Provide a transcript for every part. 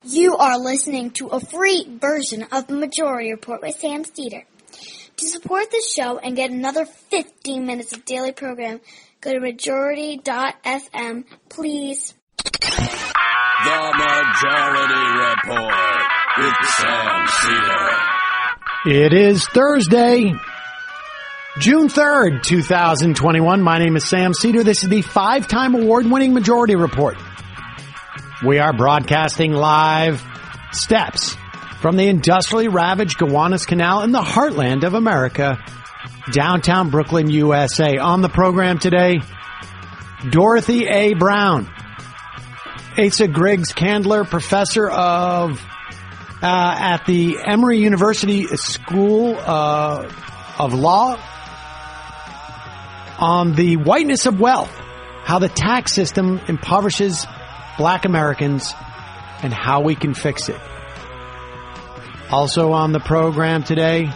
You are listening to a free version of the Majority Report with Sam Seder. To support this show and get another 15 minutes of daily program, go to majority.fm, please. The Majority Report with Sam Seder. It is Thursday, June 3rd, 2021. My name is Sam Seder. This is the 5-time award-winning Majority Report. We are broadcasting live steps from the industrially ravaged Gowanus Canal in the heartland of America, downtown Brooklyn, USA. On the program today, Dorothy A. Brown, Asa Griggs Candler, professor at the Emory University School of Law, on the whiteness of wealth, how the tax system impoverishes Black Americans, and how we can fix it. Also on the program today,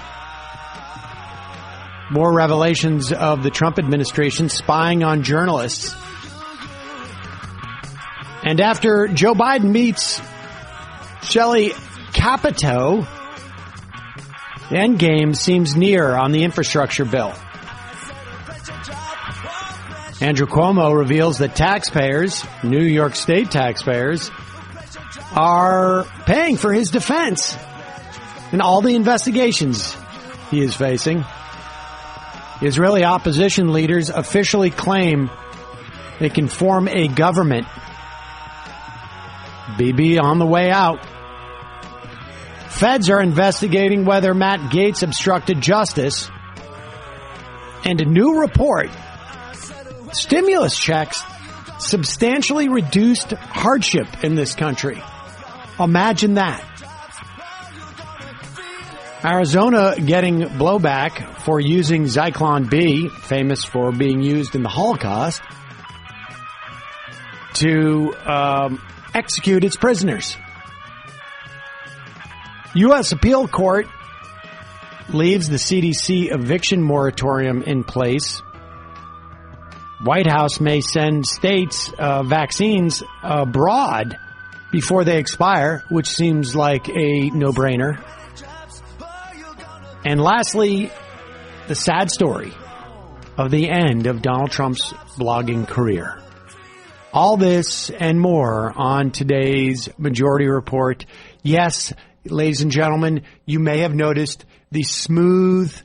more revelations of the Trump administration spying on journalists. And after Joe Biden meets Shelley Capito, the endgame seems near on the infrastructure bill. Andrew Cuomo reveals that taxpayers, New York State taxpayers, are paying for his defense in all the investigations he is facing. Israeli opposition leaders officially claim they can form a government. Bibi on the way out. Feds are investigating whether Matt Gaetz obstructed justice. And a new report, stimulus checks substantially reduced hardship in this country. Imagine that. Arizona getting blowback for using Zyklon B, famous for being used in the Holocaust, to execute its prisoners. U.S. Appeal Court leaves the CDC eviction moratorium in place. White House may send states vaccines abroad before they expire, which seems like a no-brainer. And lastly, the sad story of the end of Donald Trump's blogging career. All this and more on today's Majority Report. Yes, ladies and gentlemen, you may have noticed the smooth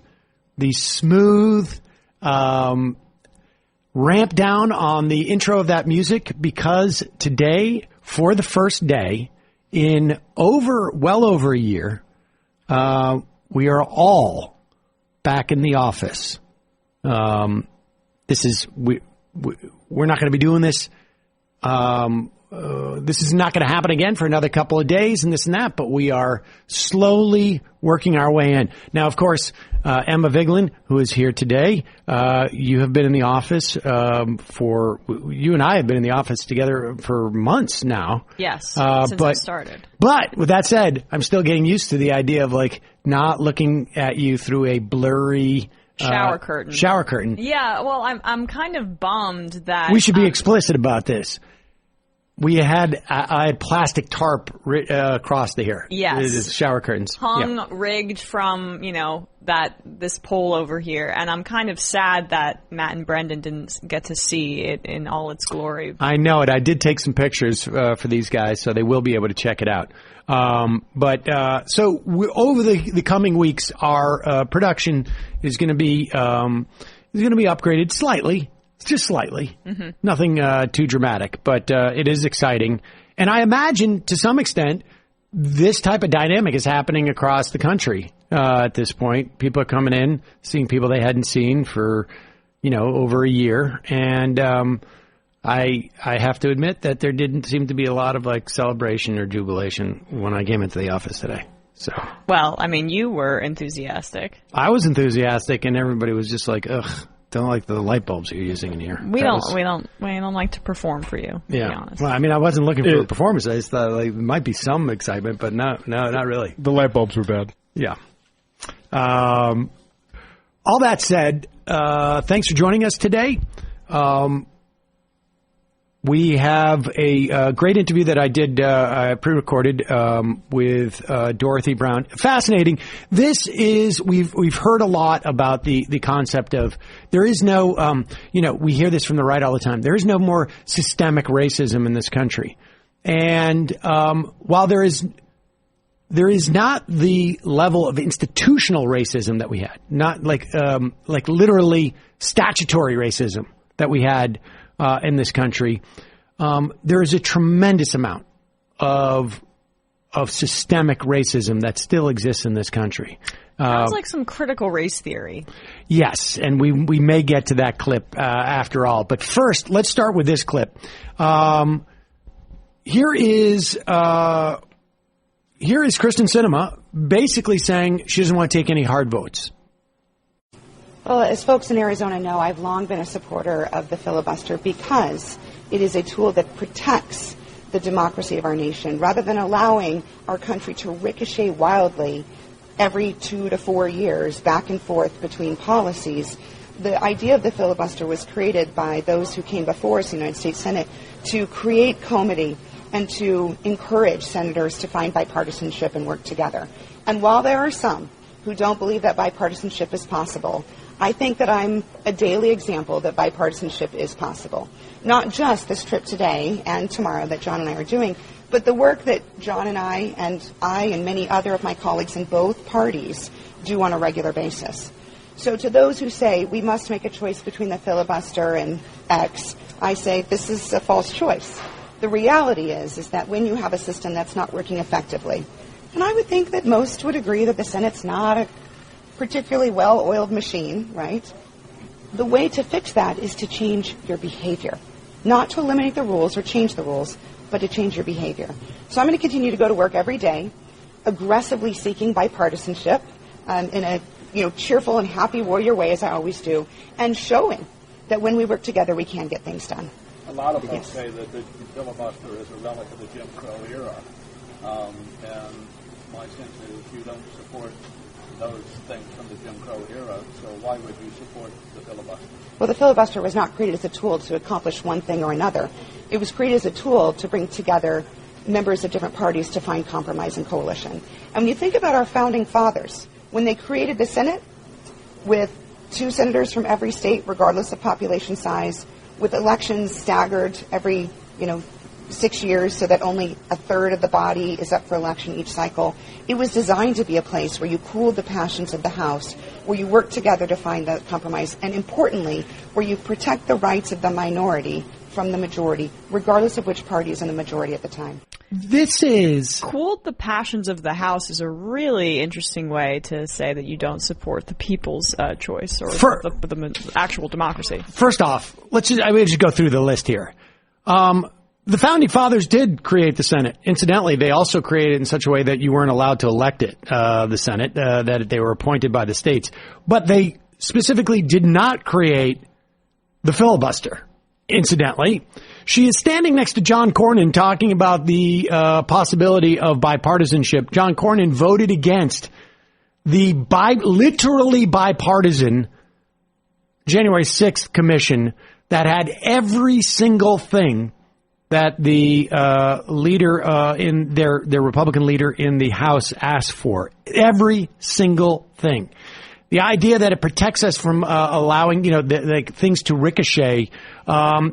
ramp down on the intro of that music, because today, for the first day in well over a year, we are all back in the office. We're not going to be doing this. This is not going to happen again for another couple of days and this and that, but we are slowly working our way in. Now, of course, Emma Vigeland, who is here today, you have been in the office you and I have been in the office together for months now. Yes, since it started. But with that said, I'm still getting used to the idea of not looking at you through a blurry shower curtain. Yeah, well, I'm kind of bummed that we should be explicit about this. I had plastic tarp across here. Yes. Shower curtains. Rigged from, this pole over here. And I'm kind of sad that Matt and Brendan didn't get to see it in all its glory. I know it. I did take some pictures for these guys, so they will be able to check it out. Over the coming weeks, our production is going to be upgraded slightly. Just slightly. Mm-hmm. Nothing too dramatic, but it is exciting. And I imagine, to some extent, this type of dynamic is happening across the country at this point. People are coming in, seeing people they hadn't seen for, over a year. And I have to admit that there didn't seem to be a lot of, celebration or jubilation when I came into the office today. So, well, you were enthusiastic. I was enthusiastic, and everybody was just like, ugh. Don't like the light bulbs you're using in here. We don't like to perform for you. To be honest. Well, I wasn't looking for a performance. I just thought there might be some excitement, but no, not really. The light bulbs were bad. Yeah. All that said, thanks for joining us today. We have a great interview that I did, pre-recorded, with Dorothy Brown. Fascinating. This is, we've heard a lot about the concept of, there is no, we hear this from the right all the time. There is no more systemic racism in this country. And, while there is not the level of institutional racism that we had, not like literally statutory racism that we had in this country. There is a tremendous amount of systemic racism that still exists in this country. Sounds like some critical race theory. Yes, and we may get to that clip after all. But first, let's start with this clip. Here is Kristen Sinema basically saying she doesn't want to take any hard votes. Well, as folks in Arizona know, I've long been a supporter of the filibuster because it is a tool that protects the democracy of our nation rather than allowing our country to ricochet wildly every 2 to 4 years back and forth between policies. The idea of the filibuster was created by those who came before us in the United States Senate to create comity and to encourage senators to find bipartisanship and work together. And while there are some who don't believe that bipartisanship is possible, I think that I'm a daily example that bipartisanship is possible. Not just this trip today and tomorrow that John and I are doing, but the work that John and I and many other of my colleagues in both parties do on a regular basis. So to those who say we must make a choice between the filibuster and X, I say this is a false choice. The reality is that when you have a system that's not working effectively, and I would think that most would agree that the Senate's not a particularly well-oiled machine, right? The way to fix that is to change your behavior. Not to eliminate the rules or change the rules, but to change your behavior. So I'm going to continue to go to work every day, aggressively seeking bipartisanship in a cheerful and happy warrior way, as I always do, and showing that when we work together, we can get things done. A lot of folks say that the filibuster is a relic of the Jim Crow era, and my sense is you don't support those things from the Jim Crow era, so why would you support the filibuster? Well, the filibuster was not created as a tool to accomplish one thing or another. It was created as a tool to bring together members of different parties to find compromise and coalition. And when you think about our founding fathers, when they created the Senate with 2 senators from every state, regardless of population size, with elections staggered every, 6 years so that only a third of the body is up for election each cycle. It was designed to be a place where you cooled the passions of the House, where you work together to find that compromise, and importantly, where you protect the rights of the minority from the majority, regardless of which party is in the majority at the time. This is... Cooled the passions of the House is a really interesting way to say that you don't support the people's choice or the actual democracy. First off, let's just go through the list here. The Founding Fathers did create the Senate. Incidentally, they also created it in such a way that you weren't allowed to elect it, the Senate, that they were appointed by the states. But they specifically did not create the filibuster. Incidentally, she is standing next to John Cornyn talking about the possibility of bipartisanship. John Cornyn voted against the literally bipartisan January 6th commission that had every single thing that the leader in their Republican leader in the House asked for. Every single thing. The idea that it protects us from allowing things to ricochet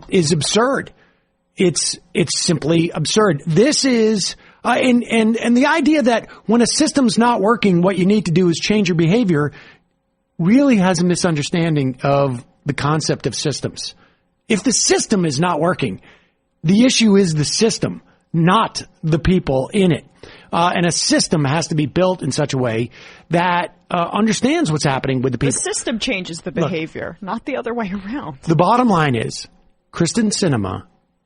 is absurd. It's simply absurd. This is and the idea that when a system's not working, what you need to do is change your behavior really has a misunderstanding of the concept of systems. If the system is not working, the issue is the system, not the people in it. And a system has to be built in such a way that understands what's happening with the people. The system changes the behavior, not the other way around. The bottom line is, Kristen Sinema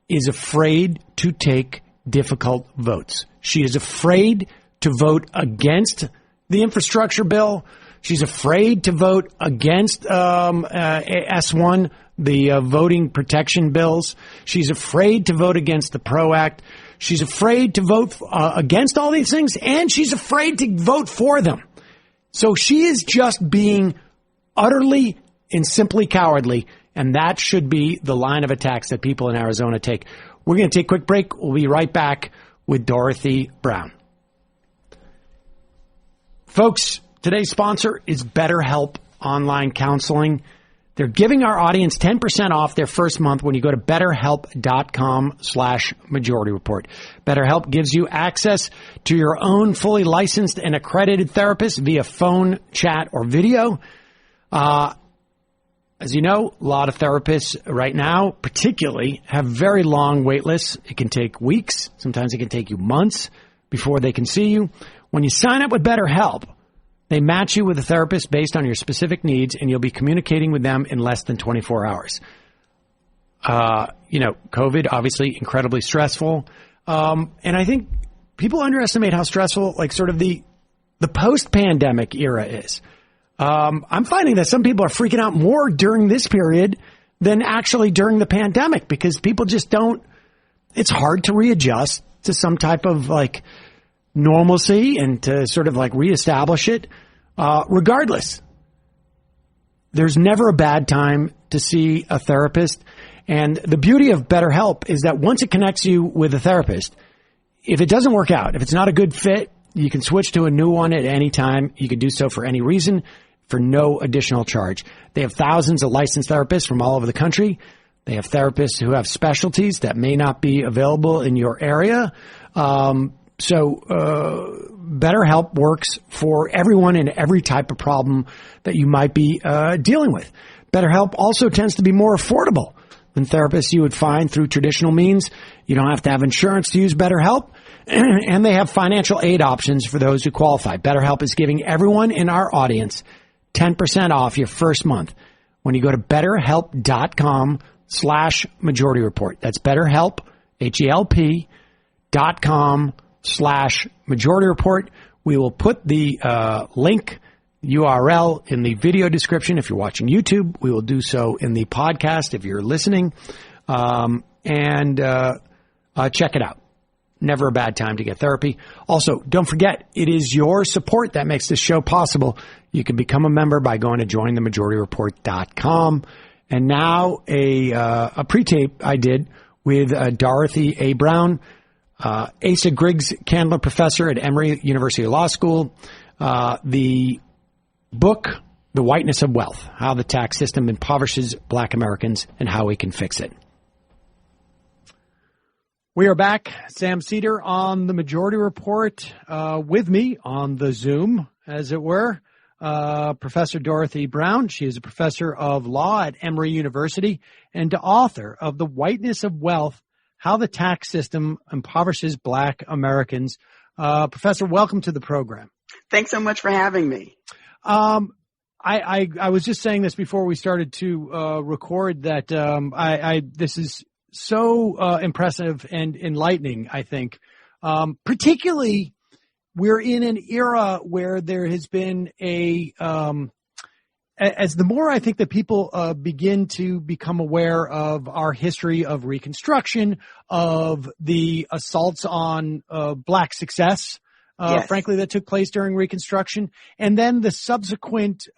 is afraid to take difficult votes. She is afraid to vote against the infrastructure bill. She's afraid to vote against S1, the voting protection bills. She's afraid to vote against the PRO Act. She's afraid to vote against all these things, and she's afraid to vote for them. So she is just being utterly and simply cowardly And that should be the line of attacks that people in Arizona take. We're going to take a quick break. We'll be right back with Dorothy Brown. Folks, today's sponsor is BetterHelp Online Counseling. They're giving our audience 10% off their first month when you go to BetterHelp.com/Majority Report. BetterHelp gives you access to your own fully licensed and accredited therapist via phone, chat, or video. As you know, a lot of therapists right now, particularly, have very long wait lists. It can take weeks. Sometimes it can take you months before they can see you. When you sign up with BetterHelp, they match you with a therapist based on your specific needs, and you'll be communicating with them in less than 24 hours. COVID, obviously, incredibly stressful. And I think people underestimate how stressful, like, sort of the post-pandemic era is. I'm finding that some people are freaking out more during this period than actually during the pandemic because people just it's hard to readjust to some type of, like, normalcy and to sort of like reestablish it. Regardless, there's never a bad time to see a therapist. And the beauty of BetterHelp is that once it connects you with a therapist, if it doesn't work out, if it's not a good fit, you can switch to a new one at any time. You can do so for any reason for no additional charge. They have thousands of licensed therapists from all over the country. They have therapists who have specialties that may not be available in your area. So BetterHelp works for everyone in every type of problem that you might be dealing with. BetterHelp also tends to be more affordable than therapists you would find through traditional means. You don't have to have insurance to use BetterHelp, and they have financial aid options for those who qualify. BetterHelp is giving everyone in our audience 10% off your first month when you go to BetterHelp.com/Majority Report. That's BetterHelp, HELP.com/Majority Report. We will put the link URL in the video description. If you're watching YouTube, we will do so in the podcast if you're listening. And check it out. Never a bad time to get therapy. Also, don't forget, it is your support that makes this show possible. You can become a member by going to jointhemajorityReport.com. And now a pre-tape I did with Dorothy A. Brown, Asa Griggs Candler Professor at Emory University Law School. The book, The Whiteness of Wealth, How the Tax System Impoverishes Black Americans and How We Can Fix It. We are back. Sam Seder on the Majority Report. With me on the Zoom, as it were, Professor Dorothy Brown. She is a professor of law at Emory University and author of The Whiteness of Wealth, How the Tax System Impoverishes Black Americans. Professor, welcome to the program. Thanks so much for having me. I was just saying this before we started to record that this is so impressive and enlightening, I think. Particularly, we're in an era where there has been as the more I think that people begin to become aware of our history of Reconstruction, of the assaults on black success, yes, frankly, that took place during Reconstruction, and then the subsequent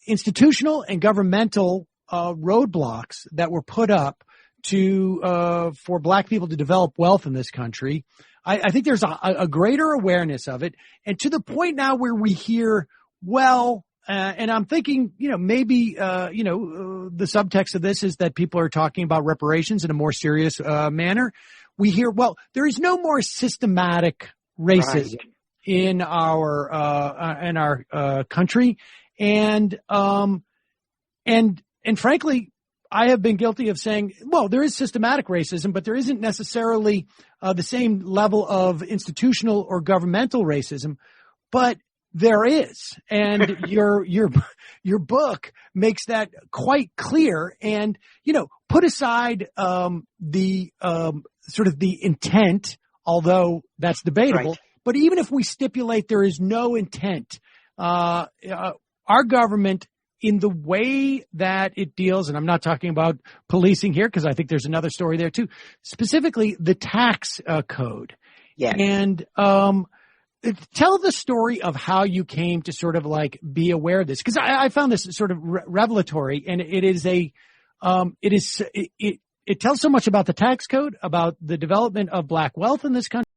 institutional and governmental roadblocks that were put up for black people to develop wealth in this country. I think there's a greater awareness of it, and to the point now where we hear, and I'm thinking, maybe, the subtext of this is that people are talking about reparations in a more serious manner. We hear, there is no more systematic racism in our country, and frankly, I have been guilty of saying, there is systematic racism, but there isn't necessarily the same level of institutional or governmental racism, but there is. And your book makes that quite clear. And, put aside the sort of the intent, although that's debatable. Right. But even if we stipulate there is no intent, our government, in the way that it deals, and I'm not talking about policing here because I think there's another story there too, specifically the tax code. Yes. And tell the story of how you came to sort of like be aware of this, because I found this sort of revelatory, and it tells so much about the tax code, about the development of black wealth in this country.